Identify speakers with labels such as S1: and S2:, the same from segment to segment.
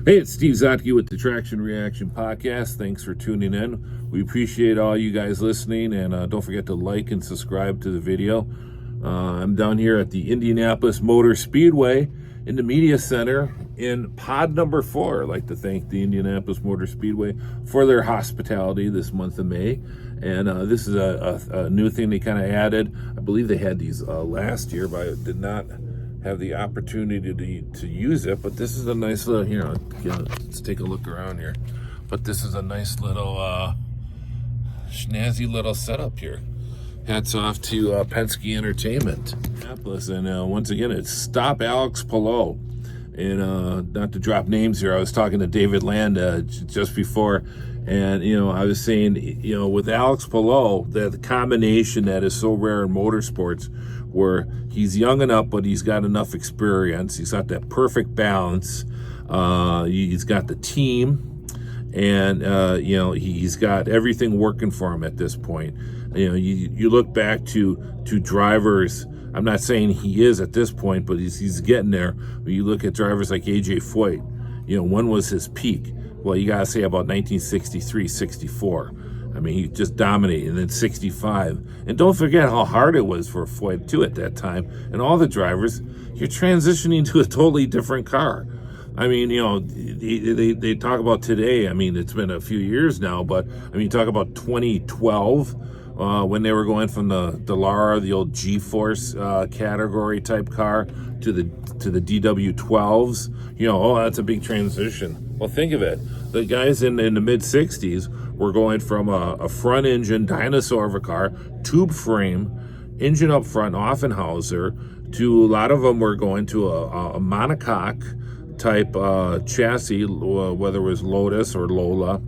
S1: Hey, it's Steve Zautke with the Traction Reaction Podcast. Thanks for tuning in. We appreciate all you guys listening, and don't forget to like and subscribe to the video. I'm down here at the Indianapolis Motor Speedway in the Media Center in pod number 4. I'd like to thank the Indianapolis Motor Speedway for their hospitality this month of May. And this is a new thing they kind of added. I believe they had these last year, but I did not have the opportunity to use it. But this is a nice little, here, let's take a look around here. But this is a nice little snazzy little setup here. Hats off to Penske Entertainment. And once again, it's Stop Álex Palou. And not to drop names here, I was talking to David Land just before, and I was saying, with Álex Palou, the combination that is so rare in motorsports, where he's young enough, but he's got enough experience. He's got that perfect balance. He's got the team, and he's got everything working for him at this point. You look back to drivers. I'm not saying he is at this point, but he's getting there. When you look at drivers like AJ Foyt, when was his peak? Well, you gotta say about 1963, 64. I mean, he just dominated. And then 65. And don't forget how hard it was for Foyt too at that time. And all the drivers, you're transitioning to a totally different car. I mean, they talk about today. I mean, it's been a few years now, but I mean, talk about 2012. When they were going from the Dallara, the old G-Force category type car, to the DW12s, that's a big transition. Well, think of it. The guys in the mid-60s were going from a front-engine dinosaur of a car, tube frame, engine up front, Offenhauser, to a lot of them were going to a monocoque type chassis, whether it was Lotus or Lola.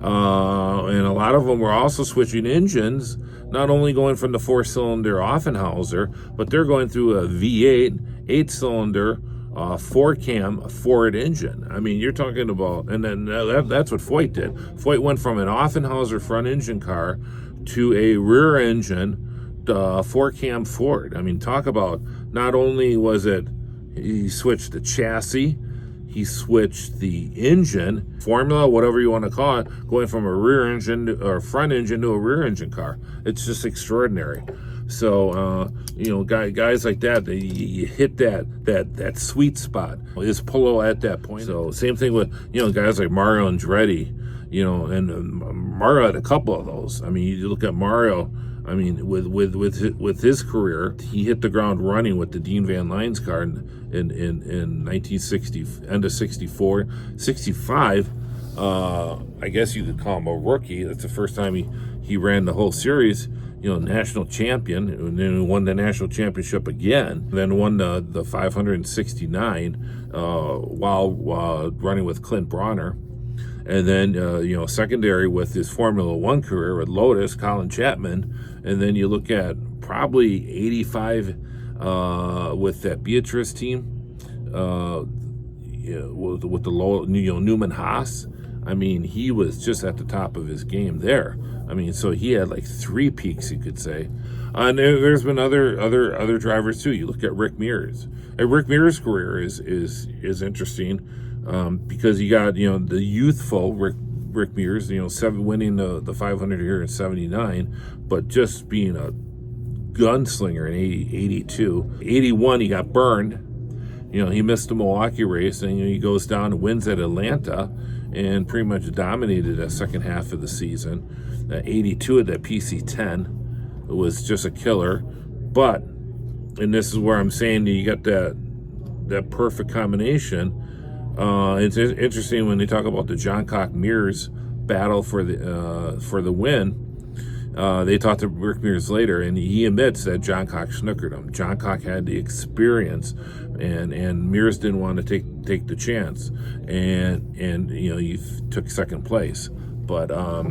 S1: And a lot of them were also switching engines, not only going from the 4-cylinder Offenhauser, but they're going through a V8, 8-cylinder, 4-cam Ford engine. I mean, you're talking about, and then that's what Foyt did. Foyt went from an Offenhauser front engine car to a rear engine 4-cam Ford. I mean, talk about, not only was it, he switched the chassis, he switched the engine, formula, whatever you want to call it, going from a rear engine or front engine to a rear engine car. It's just extraordinary. So, guys like that, you hit that sweet spot. Is Palou at that point? So, same thing with, guys like Mario Andretti, and Mario had a couple of those. I mean, you look at Mario. I mean, with his career, he hit the ground running with the Dean Van Lines car in 1960, end of 64, 65. I guess you could call him a rookie. That's the first time he ran the whole series. National champion, and then won the national championship again. Then won the 569 while running with Clint Bronner. And then, secondary with his Formula One career with Lotus, Colin Chapman. And then you look at probably 85 with that Beatrice team, with the Newman Haas. I mean, he was just at the top of his game there. I mean, so he had like 3 peaks, you could say. And there's been other drivers too. You look at Rick Mears. And Rick Mears' career is interesting. Because you got, the youthful Rick Mears, winning the 500 here in 79, but just being a gunslinger in 82. 81, he got burned. He missed the Milwaukee race, and he goes down and wins at Atlanta and pretty much dominated that second half of the season. 82 at that PC10 was just a killer. But, and this is where I'm saying you got that perfect combination. It's interesting when they talk about the Johncock Mears battle for the win. They talked to Rick Mears later, and he admits that Johncock snookered him. Johncock had the experience, and Mears didn't want to take the chance, and he took second place. But a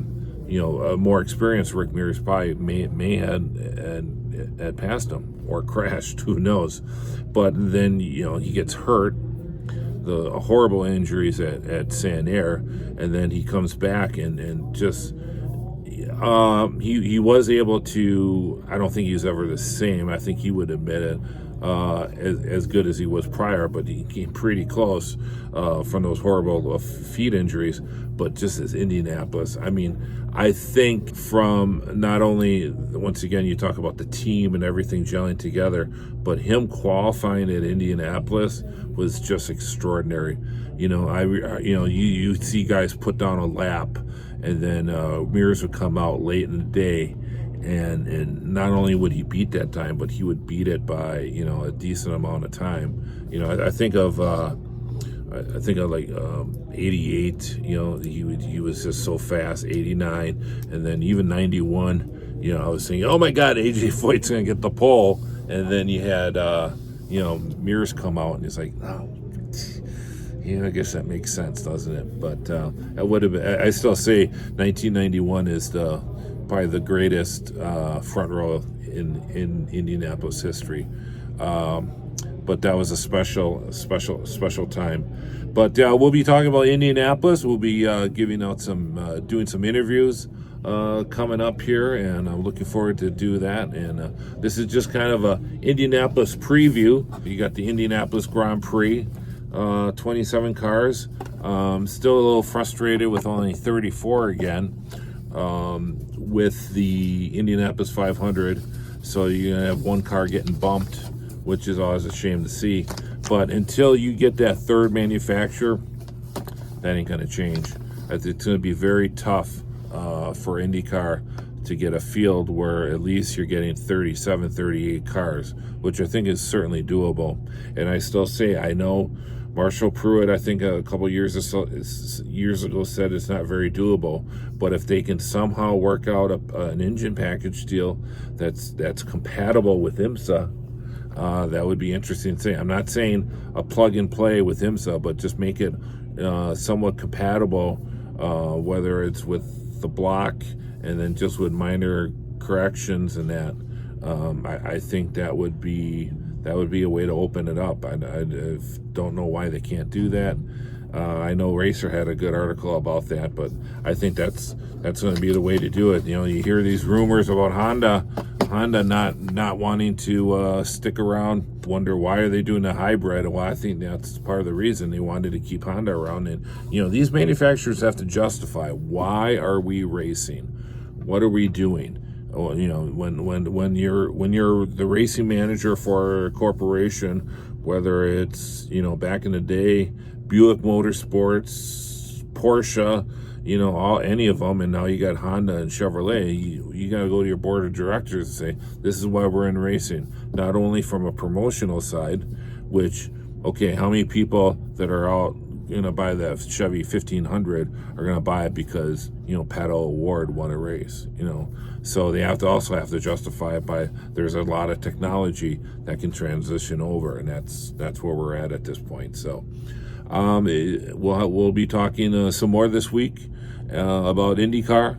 S1: more experienced Rick Mears probably may had passed him or crashed. Who knows? But then he gets hurt. The horrible injuries at San Air, and then he comes back and just he was able to. I don't think he's ever the same. I think he would admit it. as good as he was prior, but he came pretty close from those horrible feet injuries. But just as Indianapolis, I mean, I think from not only, once again, you talk about the team and everything gelling together, but him qualifying at Indianapolis was just extraordinary. You see guys put down a lap, and then Mears would come out late in the day, and not only would he beat that time, but he would beat it by a decent amount of time. I think of like 88. He was just so fast. 89, and then even 91. I was thinking, oh my God, AJ Foyt's gonna get the pole, and then you had Mears come out, and he's like, oh. I guess that makes sense, doesn't it? But it would have been, I still say 1991 is probably the greatest front row in Indianapolis history. But that was a special time. But we'll be talking about Indianapolis. We'll be giving out doing some interviews coming up here, and I'm looking forward to do that. And this is just kind of a Indianapolis preview. You got the Indianapolis Grand Prix. 27 cars. Still a little frustrated with only 34 again with the Indianapolis 500. So you're going to have one car getting bumped, which is always a shame to see. But until you get that third manufacturer, that ain't going to change. It's going to be very tough for IndyCar to get a field where at least you're getting 37, 38 cars, which I think is certainly doable. And I still say, I know Marshall Pruitt, I think a couple years ago said it's not very doable, but if they can somehow work out an engine package deal that's compatible with IMSA, that would be interesting to say. I'm not saying a plug and play with IMSA, but just make it somewhat compatible, whether it's with the block and then just with minor corrections and that. I think that would be a way to open it up. I don't know why they can't do that. I know Racer had a good article about that, but I think that's going to be the way to do it. You hear these rumors about Honda not wanting to stick around. Wonder why are they doing a hybrid? Well, I think that's part of the reason they wanted to keep Honda around. And these manufacturers have to justify, why are we racing? What are we doing? When you're the racing manager for a corporation, whether it's back in the day Buick Motorsports, Porsche, any of them, and now you got Honda and Chevrolet, you got to go to your board of directors and say, this is why we're in racing. Not only from a promotional side, which, okay, how many people that are out buy the Chevy 1500 are going to buy it because Pato O'Ward won a race, so they also have to justify it by, there's a lot of technology that can transition over, and that's where we're at this point. So we'll be talking some more this week about IndyCar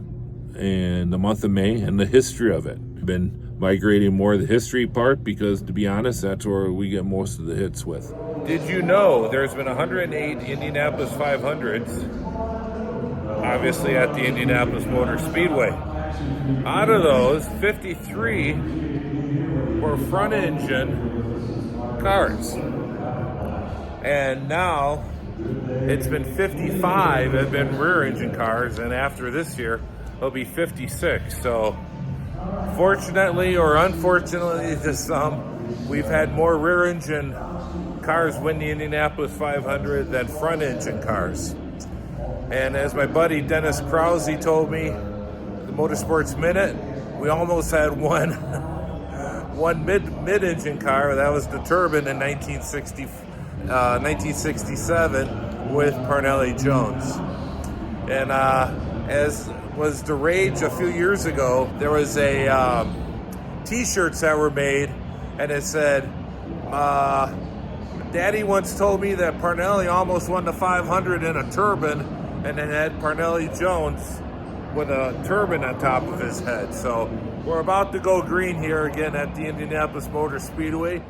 S1: and the month of May and the history of it. Been migrating more of the history part because, to be honest, that's where we get most of the hits with. Did you know there's been 108 Indianapolis 500s, obviously at the Indianapolis Motor Speedway? Out of those, 53 were front engine cars. And now it's been 55 have been rear engine cars, and after this year, it'll be 56. So fortunately or unfortunately to some, we've had more rear engine cars win the Indianapolis 500 than front engine cars. And as my buddy Dennis Krause told me, the Motorsports Minute, we almost had one mid-engine car. That was the Turbine in 1967 with Parnelli Jones. And as was the rage a few years ago, there was a t-shirts that were made, and it said, Daddy once told me that Parnelli almost won the 500 in a Turbine, and then had Parnelli Jones with a turban on top of his head. So we're about to go green here again at the Indianapolis Motor Speedway.